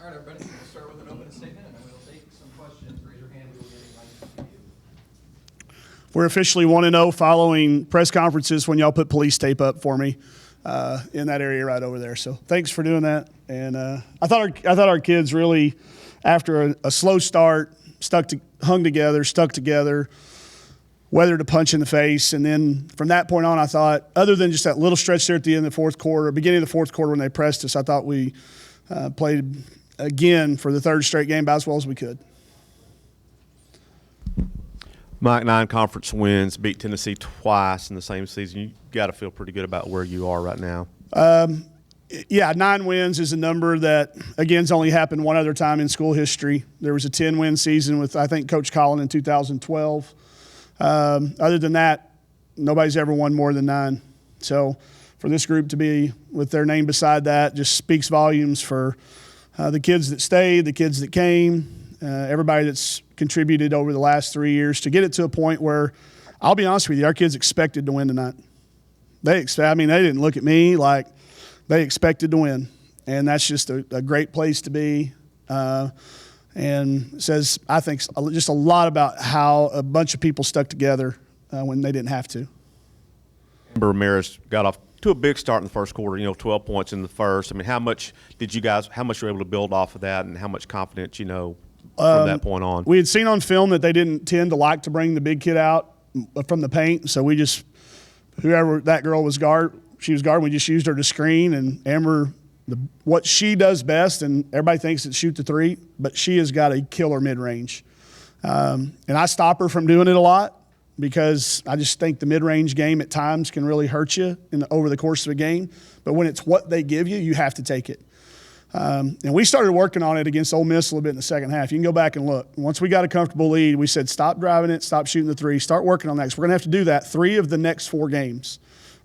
All right, everybody, we'll start with an opening statement, and then we'll take some questions. Raise your hand, we will get a mic to you. We're officially 1-0 following press conferences when y'all put police tape up for me in that area right over there. So thanks for doing that. And I thought our kids really, after a slow start, hung together, stuck together, weathered a punch in the face. And then from that point on, I thought, other than just that little stretch there at the end of the fourth quarter, beginning of the fourth quarter when they pressed us, I thought we played again for the third straight game about as well as we could. Mike, 9 conference wins, beat Tennessee twice in the same season. You got to feel pretty good about where you are right now. Yeah, 9 wins is a number that, again, has only happened one other time in school history. There was a 10-win season with, I think, Coach Collin in 2012. Other than that, nobody's ever won more than 9. So for this group to be with their name beside that just speaks volumes for the kids that stayed, the kids that came, everybody that's contributed over the last 3 years to get it to a point where, I'll be honest with you, our kids expected to win tonight. They didn't look at me like they expected to win. And that's just a great place to be. And says, I think, just a lot about how a bunch of people stuck together when they didn't have to. Amber Ramirez got off to a big start in the first quarter, 12 points in the first. I mean, how much were you able to build off of that, and how much confidence, from that point on? We had seen on film that they didn't tend to like to bring the big kid out from the paint, so we just, whoever that girl was she was guarding, we just used her to screen, and Amber, what she does best, and everybody thinks it's shoot the three, but she has got a killer mid-range. And I stop her from doing it a lot because I just think the mid-range game at times can really hurt you over the course of a game. But when it's what they give you, you have to take it. And we started working on it against Ole Miss a little bit in the second half. You can go back and look. Once we got a comfortable lead, we said stop driving it, stop shooting the three, start working on that. So we're going to have to do that 3 of the next 4 games.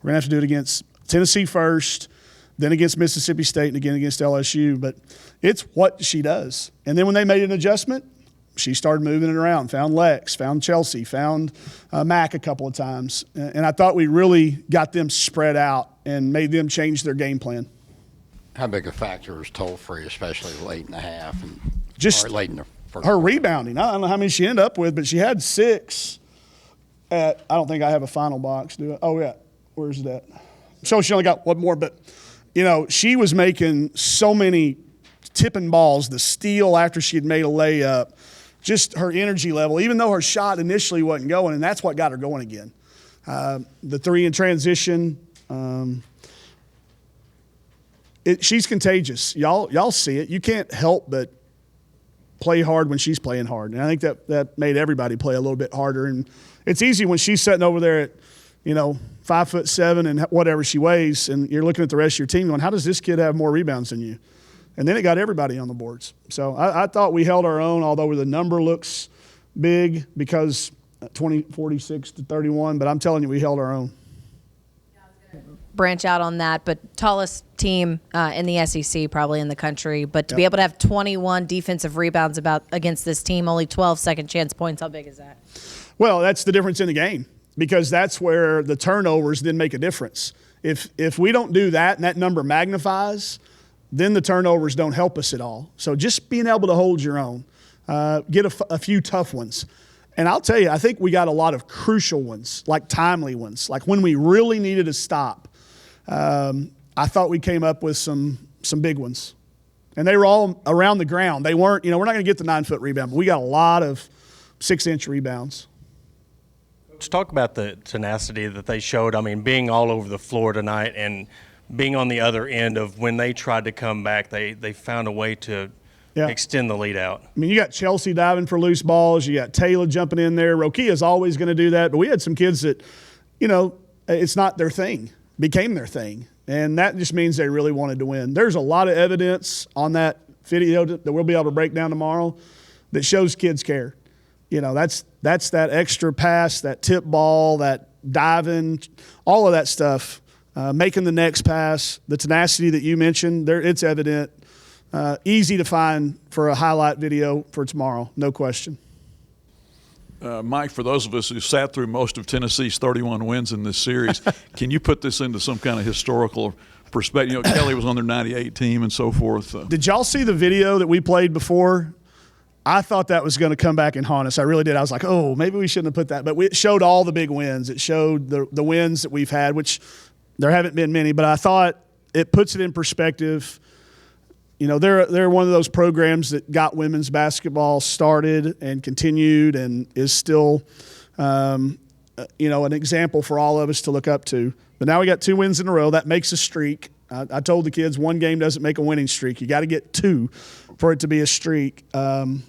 We're going to have to do it against Tennessee first, then against Mississippi State, and again against LSU. But it's what she does. And then when they made an adjustment, she started moving it around, found Lex, found Chelsea, found Mac a couple of times. And I thought we really got them spread out and made them change their game plan. How big a factor is toll-free, especially late in the half or late in the first her quarter? Rebounding. I don't know how many she ended up with, but she had 6 I don't think I have a final box, do I? Oh, yeah. Where's that? So she only got one more, but, she was making so many tipping balls, the steal after she had made a layup, just her energy level, even though her shot initially wasn't going, and that's what got her going again. The 3 in transition, she's contagious. Y'all see it. You can't help but play hard when she's playing hard. And I think that made everybody play a little bit harder. And it's easy when she's sitting over there at, 5'7" and whatever she weighs, and you're looking at the rest of your team going, how does this kid have more rebounds than you? And then it got everybody on the boards. So I thought we held our own, although the number looks big because 46-31, but I'm telling you, we held our own. Branch out on that, but tallest team in the SEC, probably in the country. But to be able to have 21 defensive rebounds against this team, only 12 second chance points, how big is that? Well, that's the difference in the game because that's where the turnovers then make a difference. If we don't do that and that number magnifies, then the turnovers don't help us at all. So just being able to hold your own, get a few tough ones. And I'll tell you, I think we got a lot of crucial ones, like timely ones, like when we really needed to stop. I thought we came up with some big ones. And they were all around the ground. They weren't, we're not going to get the 9-foot rebound, but we got a lot of 6-inch rebounds. Let's talk about the tenacity that they showed. I mean, being all over the floor tonight and being on the other end of when they tried to come back, they found a way to extend the lead out. I mean, you got Chelsea diving for loose balls. You got Taylor jumping in there. Rokia's always going to do that. But we had some kids that, it's not their thing, became their thing. And that just means they really wanted to win. There's a lot of evidence on that video that we'll be able to break down tomorrow that shows kids care. That's that extra pass, that tip ball, that diving, all of that stuff, making the next pass, the tenacity that you mentioned, it's evident. Easy to find for a highlight video for tomorrow, no question. Mike, for those of us who sat through most of Tennessee's 31 wins in this series, can you put this into some kind of historical perspective? You know, Kelly was on their 98 team and so forth. Did y'all see the video that we played before? I thought that was going to come back and haunt us. I really did. I was like, oh, maybe we shouldn't have put that. But it showed all the big wins. It showed the wins that we've had, which there haven't been many. But I thought it puts it in perspective. You know, they're one of those programs that got women's basketball started and continued and is still, you know, an example for all of us to look up to. But now we got 2 wins in a row. That makes a streak. I told the kids 1 game doesn't make a winning streak. You got to get 2 for it to be a streak. To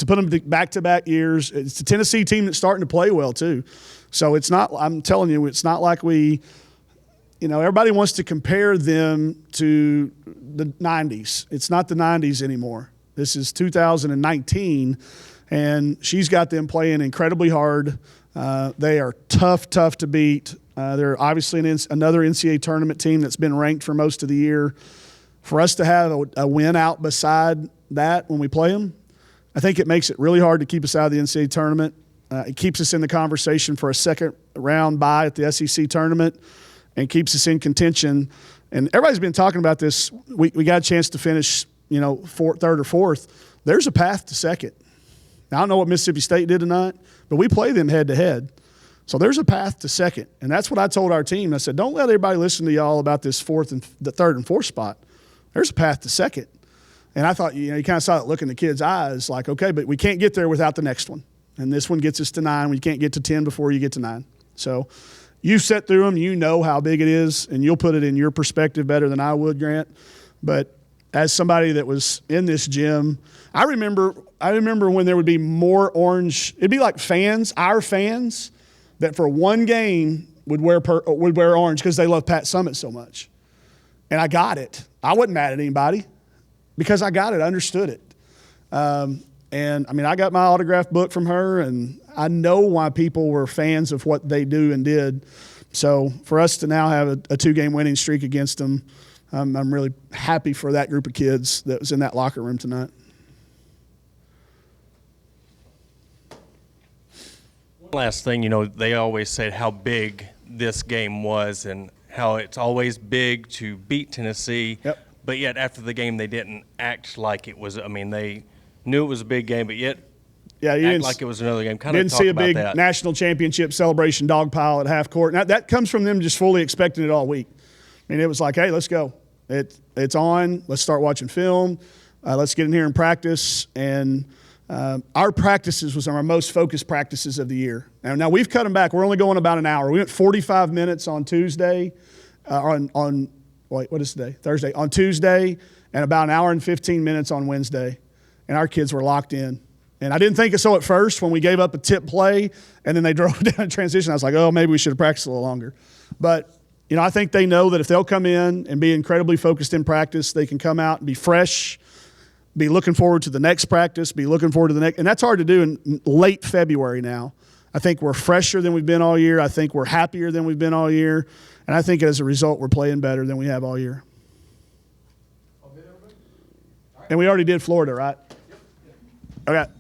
put them back-to-back years, it's a Tennessee team that's starting to play well too. So it's not. I'm telling you, it's not like we. You know, everybody wants to compare them to the 90s. It's not the 90s anymore. This is 2019, and she's got them playing incredibly hard. They are tough to beat. They're obviously another NCAA tournament team that's been ranked for most of the year. For us to have a win out beside that when we play them, I think it makes it really hard to keep us out of the NCAA tournament. It keeps us in the conversation for a second round bye at the SEC tournament, and keeps us in contention. And everybody's been talking about this. We got a chance to finish, you know, third or fourth. There's a path to second. Now, I don't know what Mississippi State did tonight, but we play them head-to-head. So there's a path to second. And that's what I told our team. I said, don't let everybody listen to y'all about this the third and fourth spot. There's a path to second. And I thought, you know, you kind of saw that look in the kids' eyes, like, okay, but we can't get there without the next one. And this one gets us to 9. We can't get to 10 before you get to 9. So you've sat through them. You know how big it is, and you'll put it in your perspective better than I would, Grant. But as somebody that was in this gym, I remember when there would be more orange. It'd be like fans, our fans, that for one game would wear orange because they love Pat Summitt so much. And I got it. I wasn't mad at anybody because I got it. I understood it. And, I mean, I got my autograph book from her, and I know why people were fans of what they do and did. So for us to now have a 2-game winning streak against them, I'm really happy for that group of kids that was in that locker room tonight. One last thing, you know, they always said how big this game was and how it's always big to beat Tennessee. Yep. But yet after the game, they didn't act like it was. I mean, they knew it was a big game, but yet you act didn't, like it was another game. Kind of didn't talk see a about big that. national championship celebration dog pile at half court. Now, that comes from them just fully expecting it all week. I mean, it was like, hey, let's go. It's on. Let's start watching film. Let's get in here and practice. And our practices was our most focused practices of the year. Now we've cut them back. We're only going about an hour. We went 45 minutes on Tuesday, what is today? Thursday. On Tuesday, and about an hour and 15 minutes on Wednesday. And our kids were locked in. And I didn't think so at first when we gave up a tip play and then they drove down in transition. I was like, oh, maybe we should have practiced a little longer. But, you know, I think they know that if they'll come in and be incredibly focused in practice, they can come out and be fresh, be looking forward to the next practice, be looking forward to the next. And that's hard to do in late February now. I think we're fresher than we've been all year. I think we're happier than we've been all year. And I think as a result, we're playing better than we have all year. And we already did Florida, right? Yep. Okay.